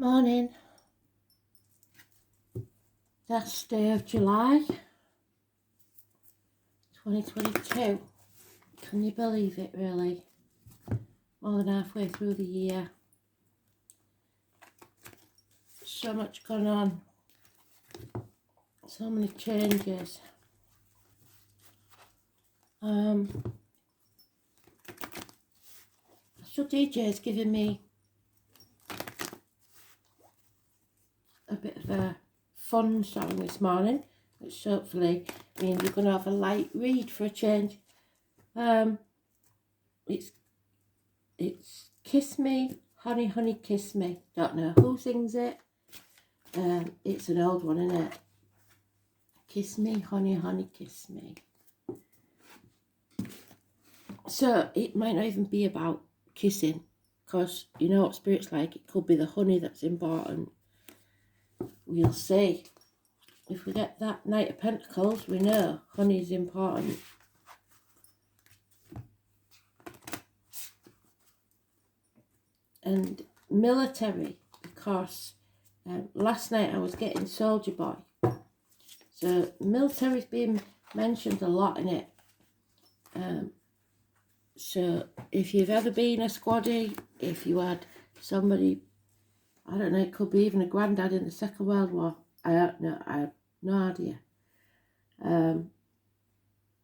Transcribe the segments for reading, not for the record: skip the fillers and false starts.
Morning. Last day of July 2022. Can you believe it, really? More than halfway through the year. So much going on. So many changes. So DJ's giving me a bit of a fun song this morning, which hopefully means we're going to have a light read for a change. It's Kiss Me, Honey, Honey, Kiss Me. Don't know who sings it. It's an old one, isn't it? Kiss me, honey, honey, kiss me. So it might not even be about kissing, because you know what spirit's like. It could be the honey that's important. We'll see. If we get that Knight of Pentacles, we know honey is important. And military, because last night I was getting Soldier Boy. So military's been mentioned a lot in it. So if you've ever been a squaddy, if you had somebody, I don't know, it could be even a granddad in the Second World War. I don't know, I have no idea.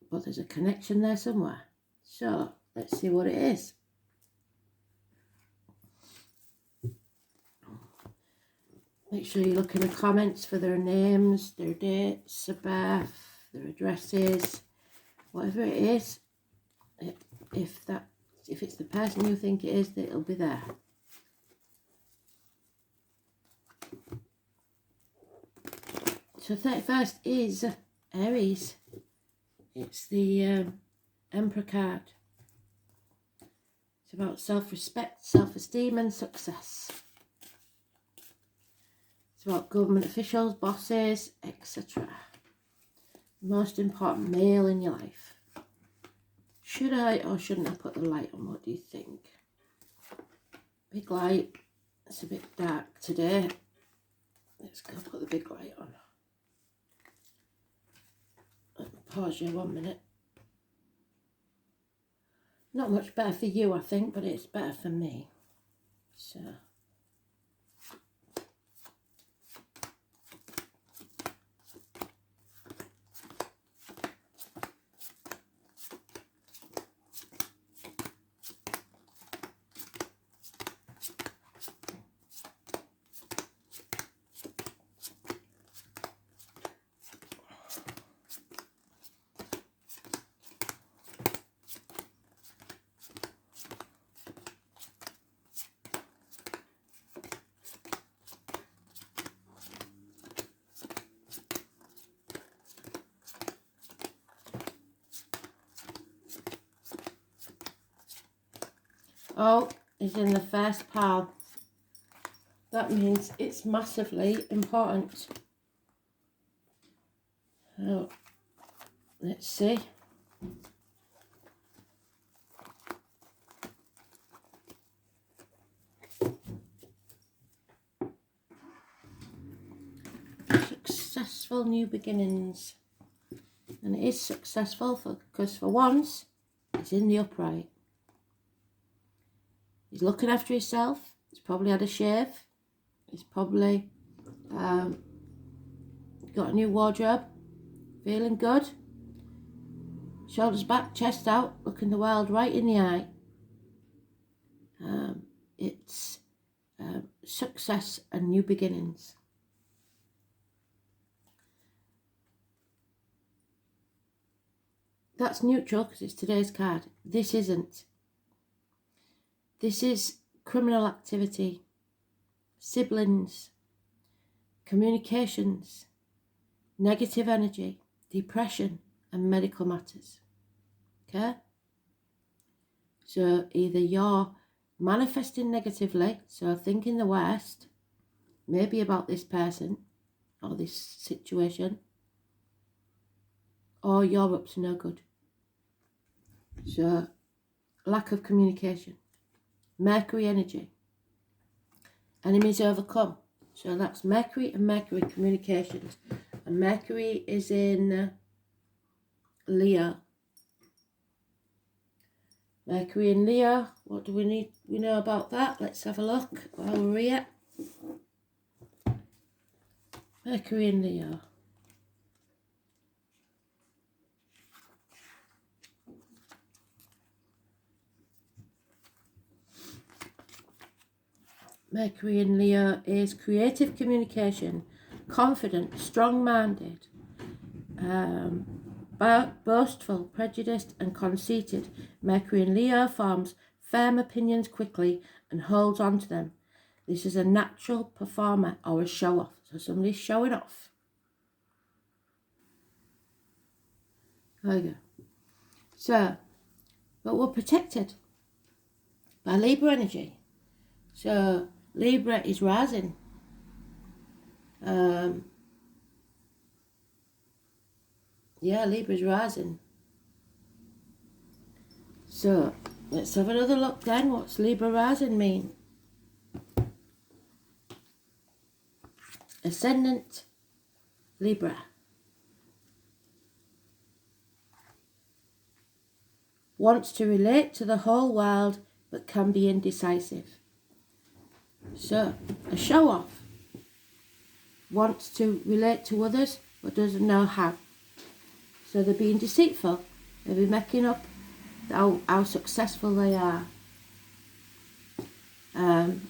But there's a connection there somewhere. So let's see what it is. Make sure you look in the comments for their names, their dates of birth, their addresses, whatever it is. If it's the person you think it is, it'll be there. So 31st is Aries. It's the Emperor card. It's about self-respect, self-esteem and success. It's about government officials, bosses, etc. Most important male in your life. Should I or shouldn't I put the light on? What do you think? Big light. It's a bit dark today. Let's go put the big light on. Pause you 1 minute. Not much better for you, I think, but it's better for me. So. Oh, it's in the first pile. That means it's massively important. Oh, let's see. Successful new beginnings. And it is successful because for once, it's in the upright. He's looking after himself. He's probably had a shave. He's probably got a new wardrobe. Feeling good. Shoulders back, chest out, looking the world right in the eye. It's success and new beginnings. That's neutral because it's today's card. This isn't. This is criminal activity, siblings, communications, negative energy, depression, and medical matters. Okay? So either you're manifesting negatively, so thinking the worst, maybe about this person or this situation, or you're up to no good. So lack of communication. Mercury energy. Enemies overcome. So that's Mercury and Mercury communications. And Mercury is in Leo. Mercury in Leo. What do we know about that? Let's have a look while we're here. Mercury in Leo. Mercury in Leo is creative communication, confident, strong-minded, boastful, prejudiced and conceited. Mercury in Leo forms firm opinions quickly and holds on to them. This is a natural performer or a show-off. So somebody's showing off. There you go. So, but we're protected by Libra energy. So Libra is rising. Yeah, Libra's rising. So let's have another look then. What's Libra rising mean? Ascendant Libra. Wants to relate to the whole world but can be indecisive. So a show-off. Wants to relate to others but doesn't know how. So they're being deceitful. They'll be making up how successful they are. And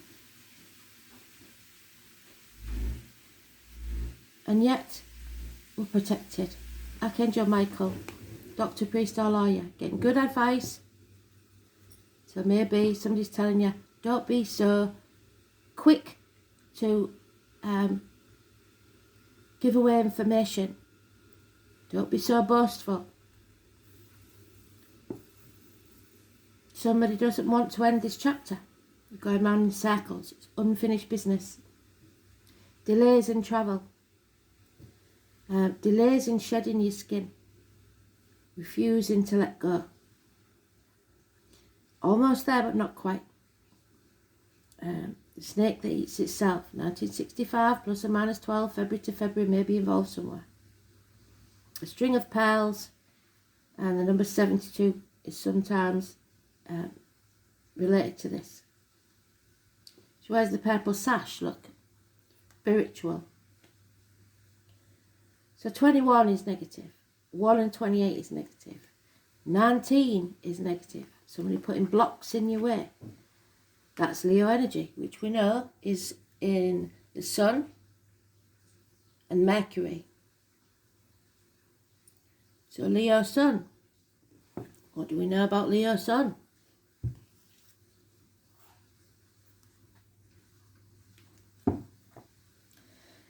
yet we're protected. Archangel Michael, doctor, priest or lawyer, getting good advice. So maybe somebody's telling you, don't be so quick to give away information. Don't be so boastful. Somebody doesn't want to end this chapter. We're going round in circles. It's unfinished business. Delays in travel. Delays in shedding your skin. Refusing to let go. Almost there, but not quite. The snake that eats itself. 1965 plus or minus 12, February to February, may be involved somewhere. A string of pearls, and the number 72 is sometimes related to this. She wears the purple sash, look. Spiritual. So 21 is negative. 1 and 28 is negative. 19 is negative. Somebody putting blocks in your way. That's Leo energy, which we know is in the Sun and Mercury. So Leo Sun. What do we know about Leo Sun?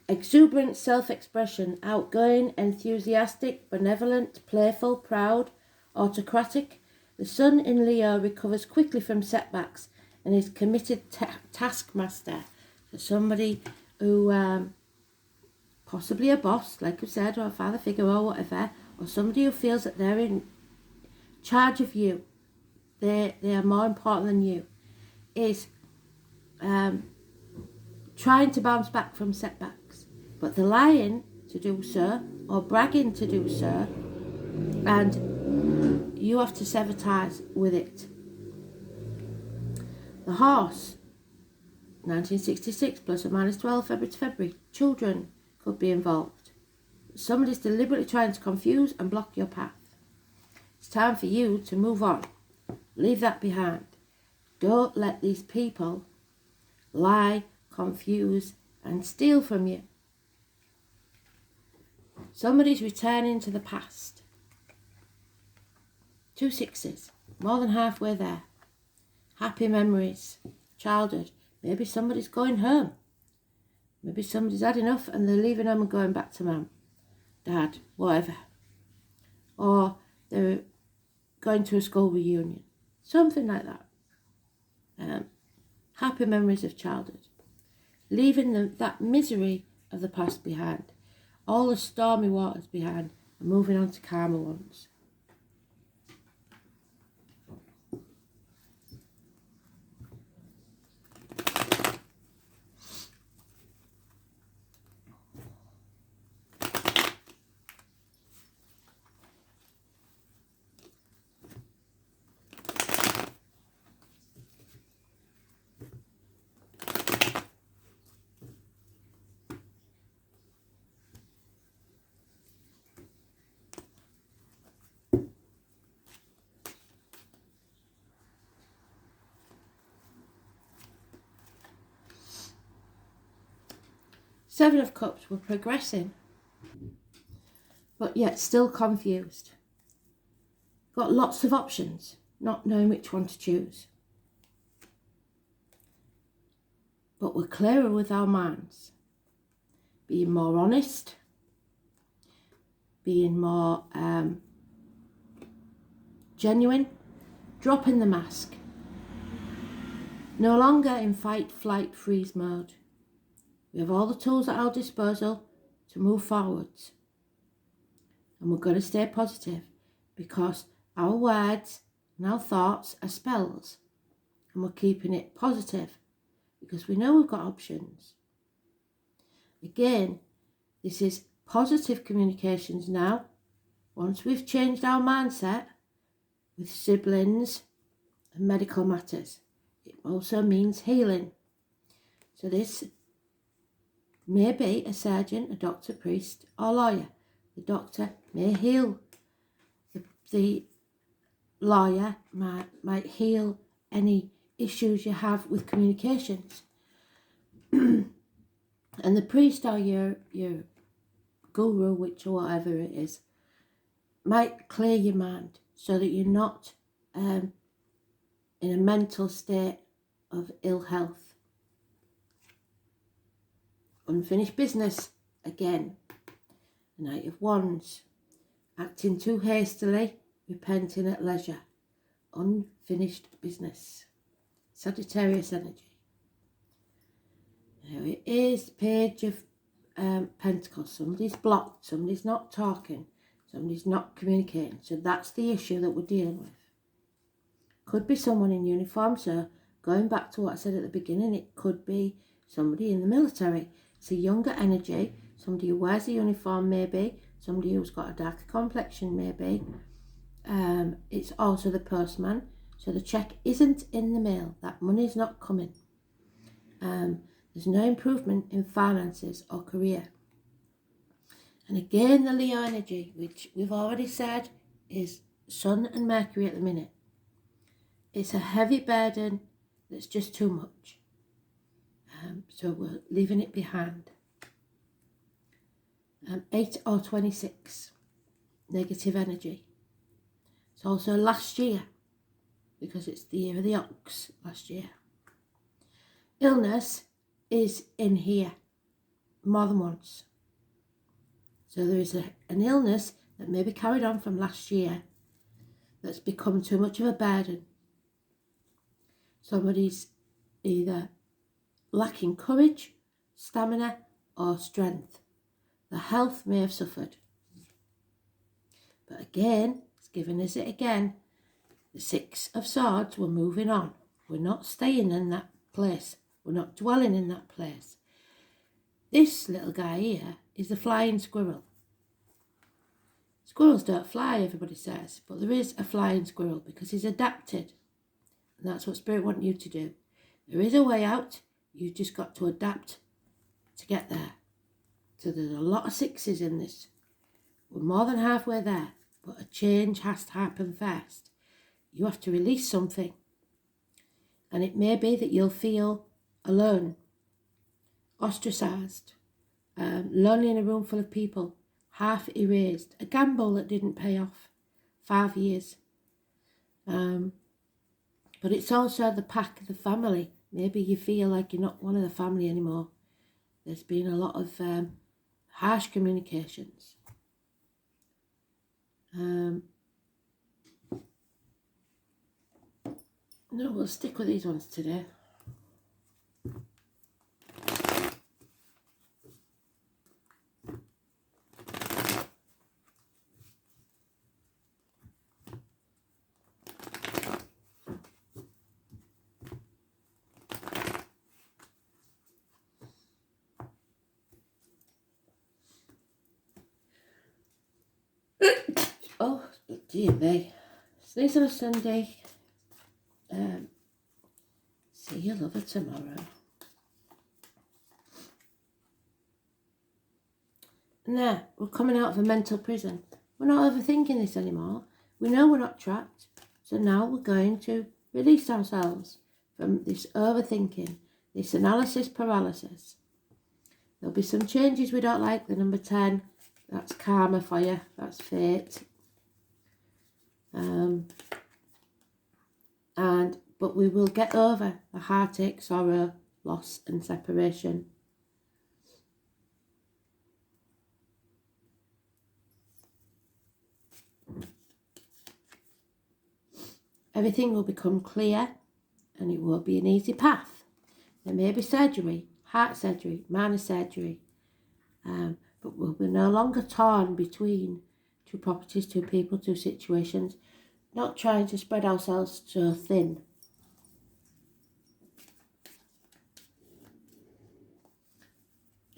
Exuberant self-expression, outgoing, enthusiastic, benevolent, playful, proud, autocratic. The Sun in Leo recovers quickly from setbacks and is committed taskmaster. So somebody who, possibly a boss, like I said, or a father figure or whatever, or somebody who feels that they're in charge of you, they are more important than you, is trying to bounce back from setbacks. But they're lying to do so, or bragging to do so, and you have to sever ties with it. The Horse, 1966 plus or minus 12, February to February. Children could be involved. Somebody's deliberately trying to confuse and block your path. It's time for you to move on. Leave that behind. Don't let these people lie, confuse and steal from you. Somebody's returning to the past. 2 sixes, more than halfway there. Happy memories, childhood. Maybe somebody's going home. Maybe somebody's had enough and they're leaving home and going back to mum, dad, whatever. Or they're going to a school reunion. Something like that. Happy memories of childhood. Leaving that misery of the past behind. All the stormy waters behind and moving on to calmer ones. Seven of Cups, we're progressing, but yet still confused. Got lots of options, not knowing which one to choose. But we're clearer with our minds. Being more honest, being more genuine, dropping the mask. No longer in fight, flight, freeze mode. We have all the tools at our disposal to move forwards. And we're going to stay positive because our words and our thoughts are spells. And we're keeping it positive because we know we've got options. Again, this is positive communications now. Once we've changed our mindset with siblings and medical matters, it also means healing. So this may be a surgeon, a doctor, priest, or lawyer. The doctor may heal. The lawyer might heal any issues you have with communications. And the priest or your guru, witch or whatever it is, might clear your mind so that you're not in a mental state of ill health. Unfinished business, again. The Knight of Wands. Acting too hastily, repenting at leisure. Unfinished business. Sagittarius energy. There it is, Page of Pentacles. Somebody's blocked, somebody's not talking, somebody's not communicating. So that's the issue that we're dealing with. Could be someone in uniform, so going back to what I said at the beginning, it could be somebody in the military. It's a younger energy, somebody who wears a uniform maybe, somebody who's got a darker complexion maybe. It's also the postman, so the check isn't in the mail, that money's not coming. There's no improvement in finances or career. And again, the Leo energy, which we've already said is Sun and Mercury at the minute. It's a heavy burden that's just too much. So we're leaving it behind. 8 or 26, negative energy. It's also last year, because it's the year of the ox last year. Illness is in here more than once. So there is an illness that may be carried on from last year that's become too much of a burden. Somebody's either lacking courage, stamina, or strength. The health may have suffered. But again, it's giving us it again. The Six of Swords, we're moving on. We're not staying in that place. We're not dwelling in that place. This little guy here is the flying squirrel. Squirrels don't fly, everybody says, but there is a flying squirrel because he's adapted. And that's what Spirit wants you to do. There is a way out. You've just got to adapt to get there. So there's a lot of sixes in this. We're more than halfway there, but a change has to happen first. You have to release something. And it may be that you'll feel alone, ostracised, lonely in a room full of people, half erased, a gamble that didn't pay off, 5 years. But it's also the pack, the family. Maybe you feel like you're not one of the family anymore. There's been a lot of harsh communications. No, we'll stick with these ones today. Oh, dear me. Sneeze on a Sunday. See your lover tomorrow. Now, we're coming out of a mental prison. We're not overthinking this anymore. We know we're not trapped. So now we're going to release ourselves from this overthinking, this analysis paralysis. There'll be some changes we don't like. The number 10, that's karma for you. That's fate. But we will get over the heartache, sorrow, loss and separation. Everything will become clear and it will be an easy path. There may be surgery, heart surgery, minor surgery, but we'll be no longer torn between two properties, two people, two situations, not trying to spread ourselves so thin.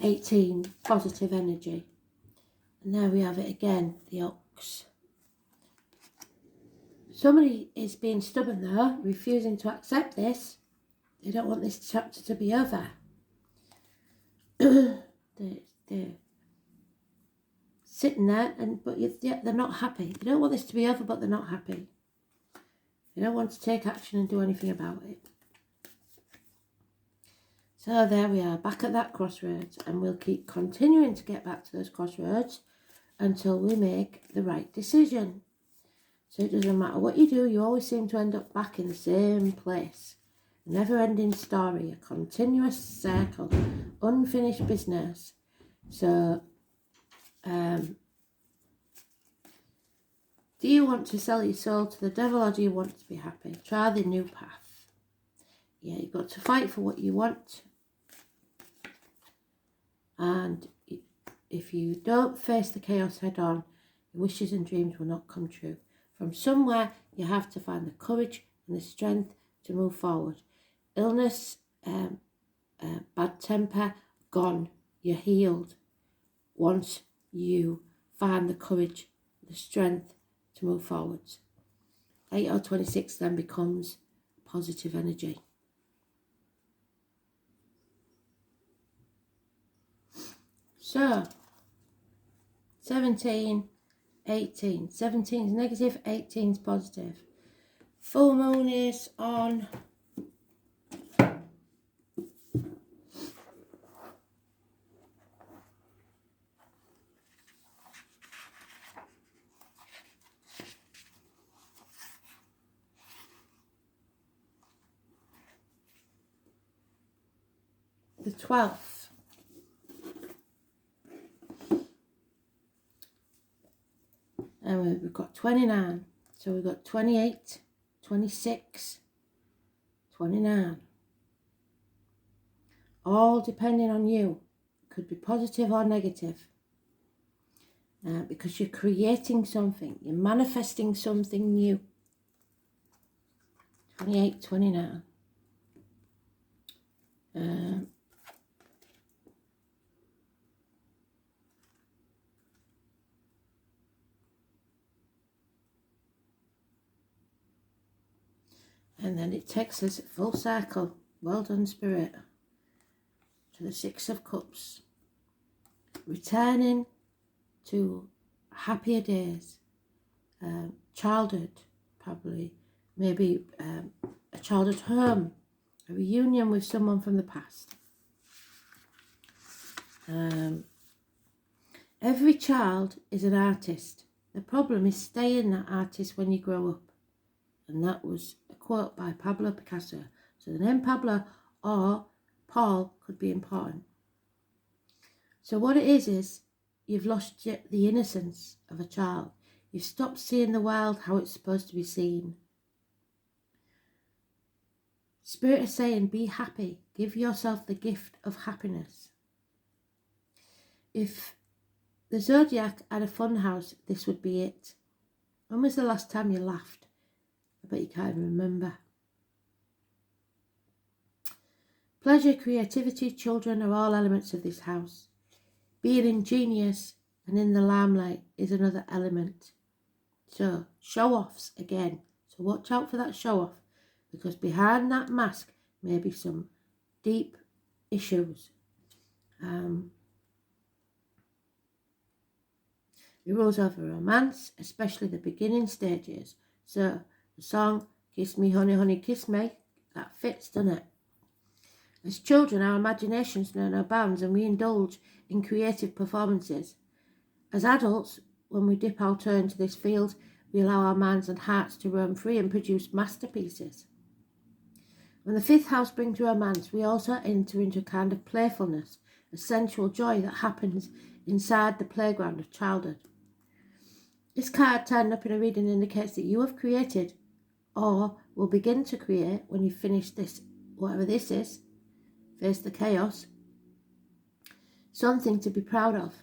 '18, positive energy. And there we have it again, the ox. Somebody is being stubborn though, refusing to accept this. They don't want this chapter to be over. they're sitting there, but they're not happy. They don't want this to be over, but they're not happy. They don't want to take action and do anything about it. So there we are, back at that crossroads, and we'll keep continuing to get back to those crossroads until we make the right decision. So it doesn't matter what you do, you always seem to end up back in the same place. A never-ending story, a continuous circle, unfinished business. So, do you want to sell your soul to the devil, or do you want to be happy? Try the new path. Yeah, you've got to fight for what you want. And if you don't face the chaos head on, your wishes and dreams will not come true. From somewhere, you have to find the courage and the strength to move forward. Illness, bad temper, gone. You're healed. Once you find the courage, the strength to move forwards. 8 or 26 then becomes positive energy. So, 17, 18. 17 is negative, 18 is positive. Full moon is on the 12th. And we've got 29. So we've got 28, 26, 29. All depending on you. Could be positive or negative. Because you're creating something. You're manifesting something new. 28, 29. And then it takes us full circle. Well done, Spirit. To the 6 of Cups. Returning to happier days. Childhood, probably. Maybe a childhood home. A reunion with someone from the past. Every child is an artist. The problem is staying that artist when you grow up. And that was a quote by Pablo Picasso. So the name Pablo or Paul could be important. So what it is you've lost the innocence of a child. You've stopped seeing the world how it's supposed to be seen. Spirit is saying, be happy. Give yourself the gift of happiness. If the Zodiac had a fun house, this would be it. When was the last time you laughed? I bet you can't even remember. Pleasure, creativity, children are all elements of this house. Being ingenious and in the limelight is another element. So, show-offs again. So watch out for that show-off, because behind that mask may be some deep issues. It rules over romance, especially the beginning stages. So, the song, Kiss Me Honey Honey Kiss Me, that fits, doesn't it? As children, our imaginations know no bounds and we indulge in creative performances. As adults, when we dip our toe into this field, we allow our minds and hearts to roam free and produce masterpieces. When the fifth house brings romance, we also enter into a kind of playfulness, a sensual joy that happens inside the playground of childhood. This card turned up in a reading indicates that you have created or will begin to create when you finish this, whatever this is, face the chaos, something to be proud of,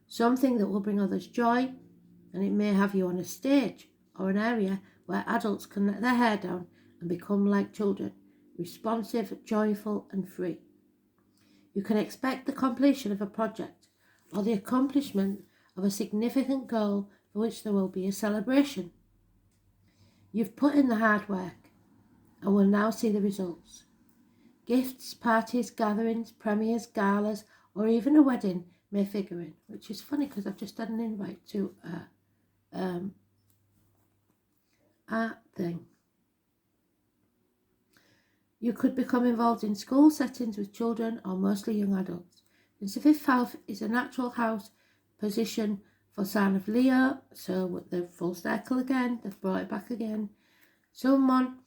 something that will bring others joy, and it may have you on a stage or an area where adults can let their hair down and become like children, responsive, joyful and free. You can expect the completion of a project or the accomplishment of a significant goal for which there will be a celebration. You've put in the hard work and will now see the results. Gifts, parties, gatherings, premieres, galas, or even a wedding may figure in, which is funny because I've just had an invite to art thing. You could become involved in school settings with children or mostly young adults. Since the fifth house is a natural house position for sign of Leo, so with the full circle again, they've brought it back again. Someone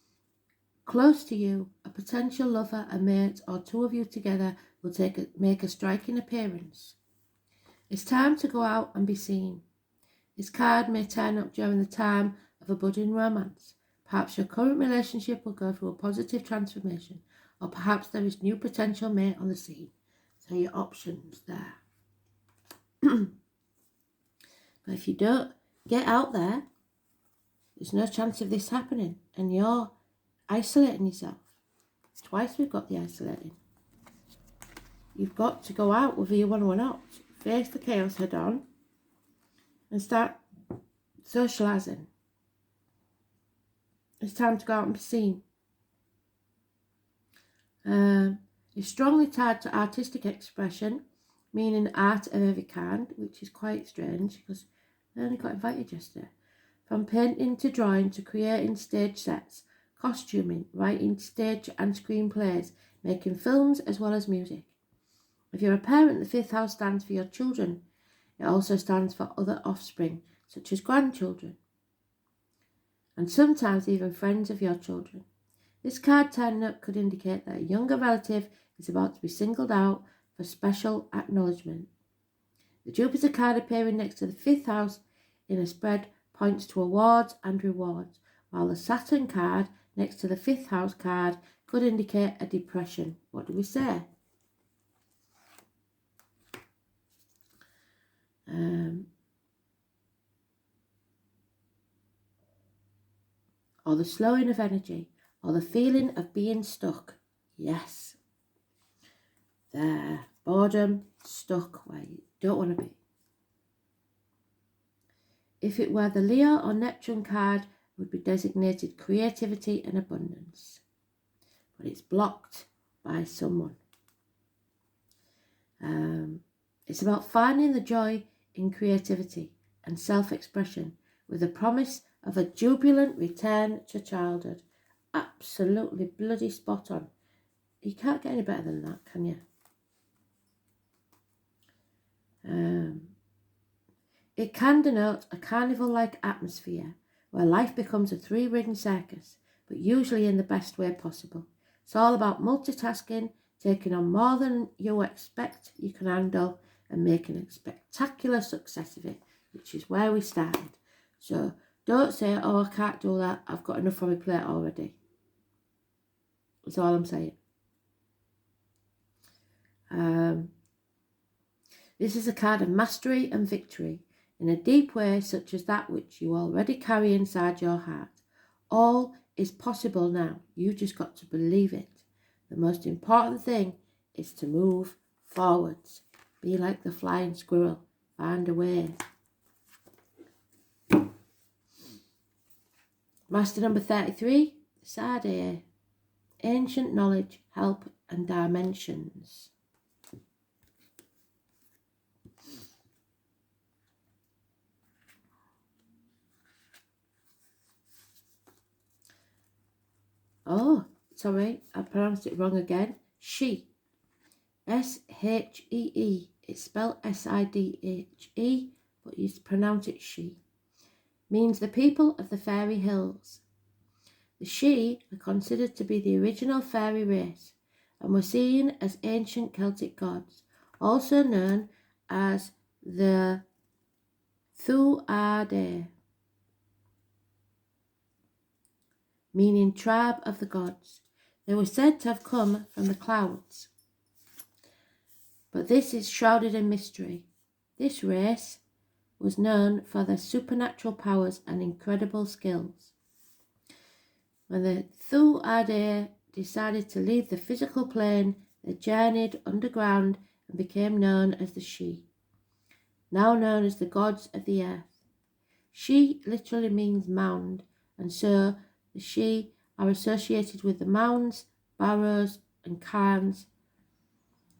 close to you, a potential lover, a mate, or two of you together will make a striking appearance. It's time to go out and be seen. This card may turn up during the time of a budding romance. Perhaps your current relationship will go through a positive transformation, or perhaps there is new potential mate on the scene. So your options there. But if you don't get out there, there's no chance of this happening, and you're isolating yourself. Twice we've got the isolating. You've got to go out whether you want to or not. Face the chaos head on and start socialising. It's time to go out and be seen. It's strongly tied to artistic expression, meaning art of every kind, which is quite strange because I only got invited yesterday. From painting to drawing to creating stage sets, costuming, writing stage and screenplays, making films as well as music. If you're a parent, the fifth house stands for your children. It also stands for other offspring, such as grandchildren, and sometimes even friends of your children. This card turning up could indicate that a younger relative is about to be singled out for special acknowledgement. The Jupiter card appearing next to the fifth house in a spread points to awards and rewards, while the Saturn card next to the fifth house card could indicate a depression. What do we say? Or the slowing of energy, or the feeling of being stuck. Yes. There. Boredom, stuck where you don't want to be. If it were the Leo or Neptune card, it would be designated creativity and abundance. But it's blocked by someone. It's about finding the joy in creativity and self-expression with the promise of a jubilant return to childhood. Absolutely bloody spot on. You can't get any better than that, can you? It can denote a carnival-like atmosphere where life becomes a three-ring circus, but usually in the best way possible. It's all about multitasking, taking on more than you expect you can handle, and making a spectacular success of it, which is where we started. So don't say, oh, I can't do that, I've got enough on my plate already. That's all I'm saying. This is a card of mastery and victory in a deep way such as that which you already carry inside your heart. All is possible now. You just got to believe it. The most important thing is to move forwards. Be like the flying squirrel. Find a way. Master number 33, Sade. Ancient knowledge, help and dimensions. Oh, sorry, I pronounced it wrong again. She, S-H-E-E. It's spelled S-I-D-H-E, but you pronounce it she. Means the people of the fairy hills. The She are considered to be the original fairy race and were seen as ancient Celtic gods, also known as the Thuadair, meaning tribe of the gods. They were said to have come from the clouds, but this is shrouded in mystery. This race was known for their supernatural powers and incredible skills. When the Thuadair decided to leave the physical plane, they journeyed underground and became known as the She, now known as the gods of the earth. She literally means mound, and so the She are associated with the mounds, barrows and cairns.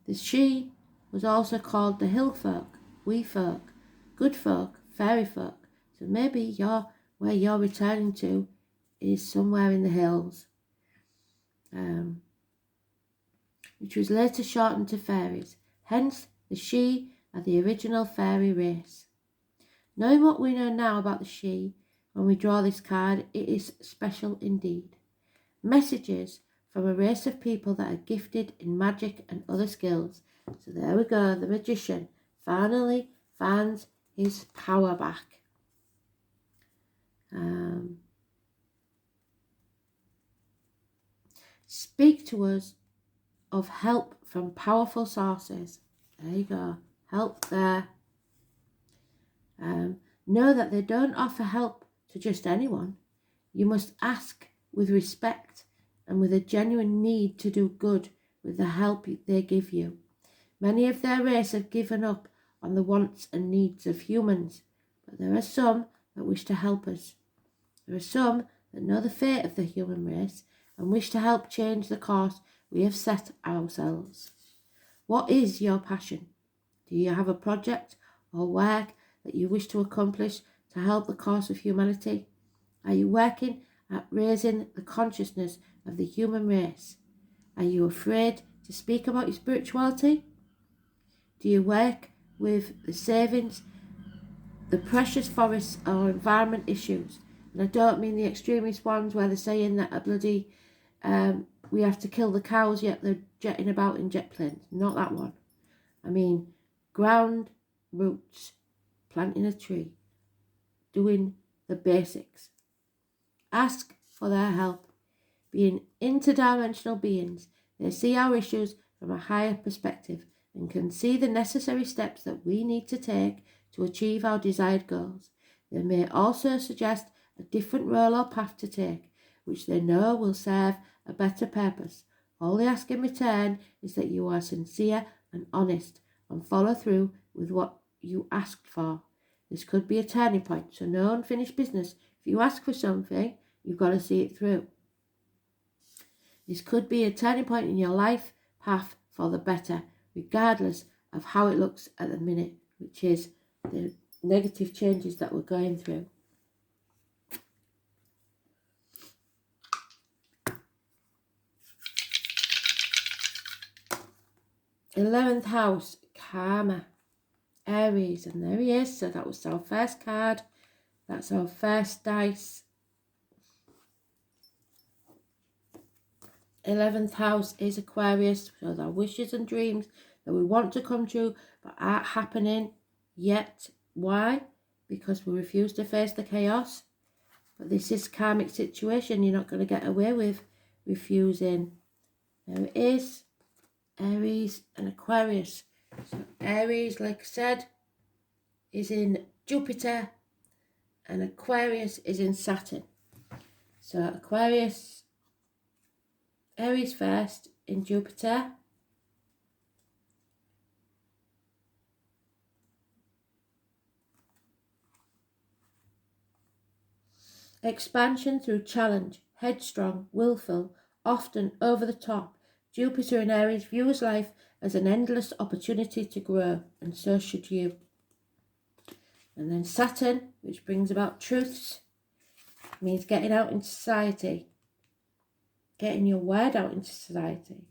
The She was also called the hill folk, wee folk, good folk, fairy folk. So maybe where you're returning to is somewhere in the hills, which was later shortened to fairies. Hence, the She are the original fairy race. Knowing what we know now about the She, when we draw this card, it is special indeed. Messages from a race of people that are gifted in magic and other skills. So there we go, the magician finally finds his power back. Speak to us of help from powerful sources. There you go, help there. Know that they don't offer help to just anyone. You must ask with respect and with a genuine need to do good with the help they give you. Many of their race have given up on the wants and needs of humans, but there are some that wish to help us. There are some that know the fate of the human race and wish to help change the course we have set ourselves. What is your passion? Do you have a project or work that you wish to accomplish to help the cause of humanity? Are you working at raising the consciousness of the human race? Are you afraid to speak about your spirituality? Do you work with the savings, the precious forests or environment issues? And I don't mean the extremist ones where they're saying that we have to kill the cows yet they're jetting about in jet planes. Not that one. I mean ground roots, planting a tree, doing the basics. Ask for their help. Being interdimensional beings, they see our issues from a higher perspective and can see the necessary steps that we need to take to achieve our desired goals. They may also suggest a different role or path to take, which they know will serve a better purpose. All they ask in return is that you are sincere and honest and follow through with what you asked for. This could be a turning point, so no unfinished business. If you ask for something, you've got to see it through. This could be a turning point in your life path for the better, regardless of how it looks at the minute, which is the negative changes that we're going through. Eleventh house, karma, Aries, and there he is. So that was our first card. That's our first dice. 11th house is Aquarius, so our wishes and dreams that we want to come true but aren't happening yet. Why? Because we refuse to face the chaos. But this is karmic situation you're not going to get away with refusing. There it is, Aries and Aquarius. So Aries, like I said, is in Jupiter and Aquarius is in Saturn. So Aquarius, Aries first in Jupiter. Expansion through challenge, headstrong, willful, often over the top. Jupiter in Aries views life as an endless opportunity to grow, and so should you. And then Saturn, which brings about truths, means getting out into society, getting your word out into society.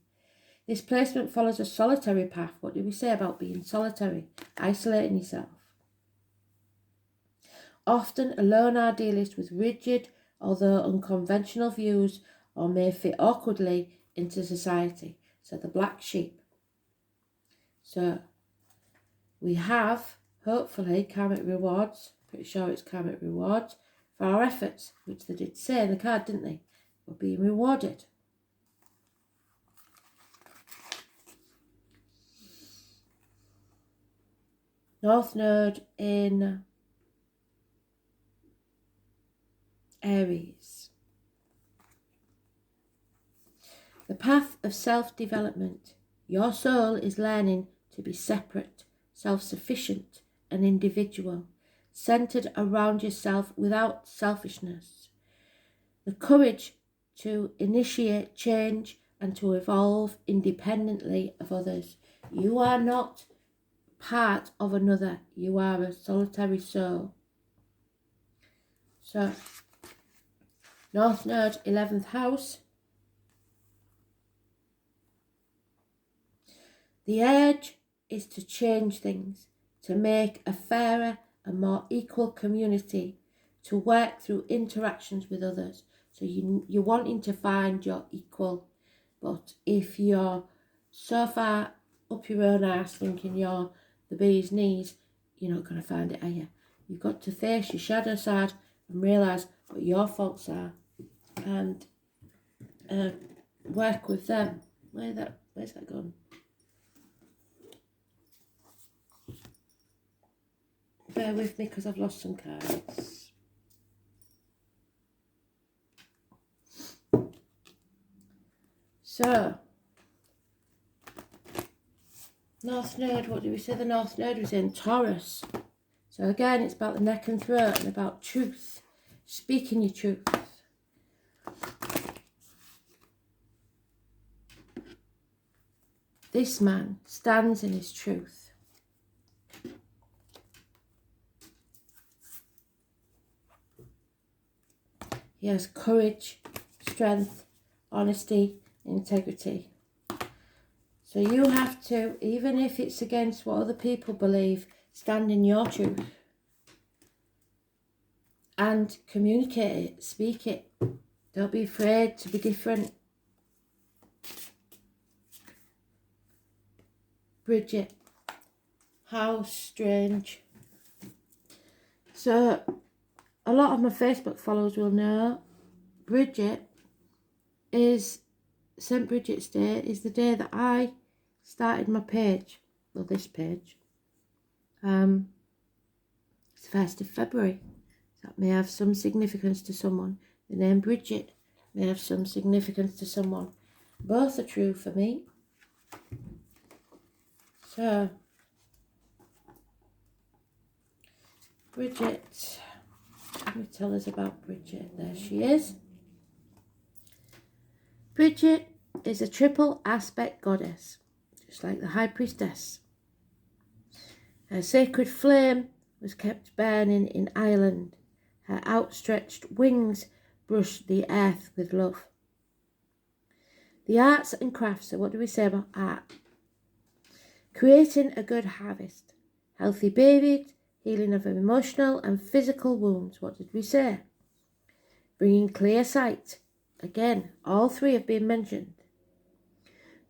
This placement follows a solitary path. What did we say about being solitary? Isolating yourself. Often a lone idealist with rigid, although unconventional views, or may fit awkwardly into society. So the black sheep. So we have, hopefully, karmic rewards. Pretty sure it's karmic rewards for our efforts, which they did say in the card, didn't they? We're being rewarded. North Node in Aries. The path of self-development. Your soul is learning to be separate, self-sufficient and individual, centered around yourself without selfishness. The courage to initiate change and to evolve independently of others. You are not part of another. You are a solitary soul. So, North Node, 11th house. The urge is to change things, to make a fairer and more equal community, to work through interactions with others. So you're wanting to find your equal. But if you're so far up your own arse thinking you're the bee's knees, you're not going to find it, are you? You've got to face your shadow side and realise what your faults are and work with them. Where's that gone? Bear with me because I've lost some cards. So, North Node, what did we say the North Node was in? Taurus. So again, it's about the neck and throat and about truth. Speaking your truth. This man stands in his truth. He has courage, strength, honesty, integrity. So you have to, even if it's against what other people believe, stand in your truth. And communicate it, speak it. Don't be afraid to be different. Bridget, how strange. So, a lot of my Facebook followers will know Bridget is, St. Bridget's Day is the day that I started my page. Well, this page. It's the 1st of February. That may have some significance to someone. The name Bridget may have some significance to someone. Both are true for me. So, Bridget, let me tell us about Bridget. There she is. Bridget is a triple aspect goddess, just like the High Priestess. Her sacred flame was kept burning in Ireland. Her outstretched wings brushed the earth with love. The arts and crafts, so what do we say about art? Creating a good harvest, healthy babies, healing of emotional and physical wounds. What did we say? Bringing clear sight. Again, all three have been mentioned.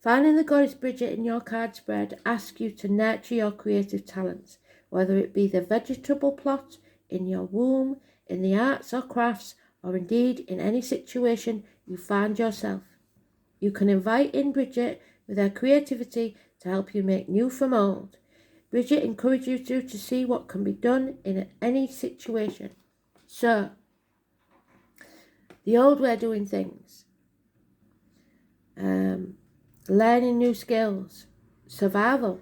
Finding the goddess Bridget in your card spread asks you to nurture your creative talents, whether it be the vegetable plot, in your womb, in the arts or crafts, or indeed in any situation you find yourself. You can invite in Bridget with her creativity to help you make new from old. Bridget encourages you to see what can be done in any situation. So, the old way of doing things, learning new skills, survival.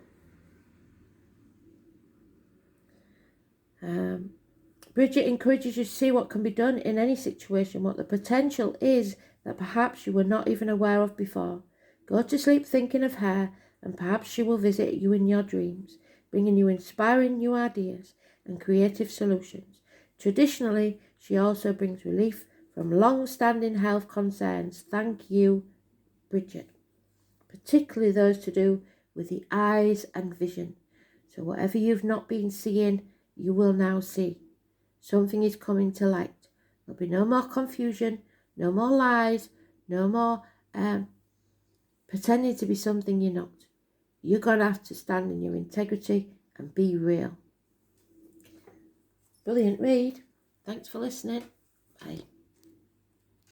Bridget encourages you to see what can be done in any situation, what the potential is that perhaps you were not even aware of before. Go to sleep thinking of her, and perhaps she will visit you in your dreams, bringing you inspiring new ideas and creative solutions. Traditionally, she also brings relief from long-standing health concerns. Thank you, Bridget. particularly those to do with the eyes and vision. So whatever you've not been seeing, you will now see. Something is coming to light. There'll be no more confusion, no more lies, no more pretending to be something you're not. You're going to have to stand in your integrity and be real. Brilliant read. Thanks for listening. Bye.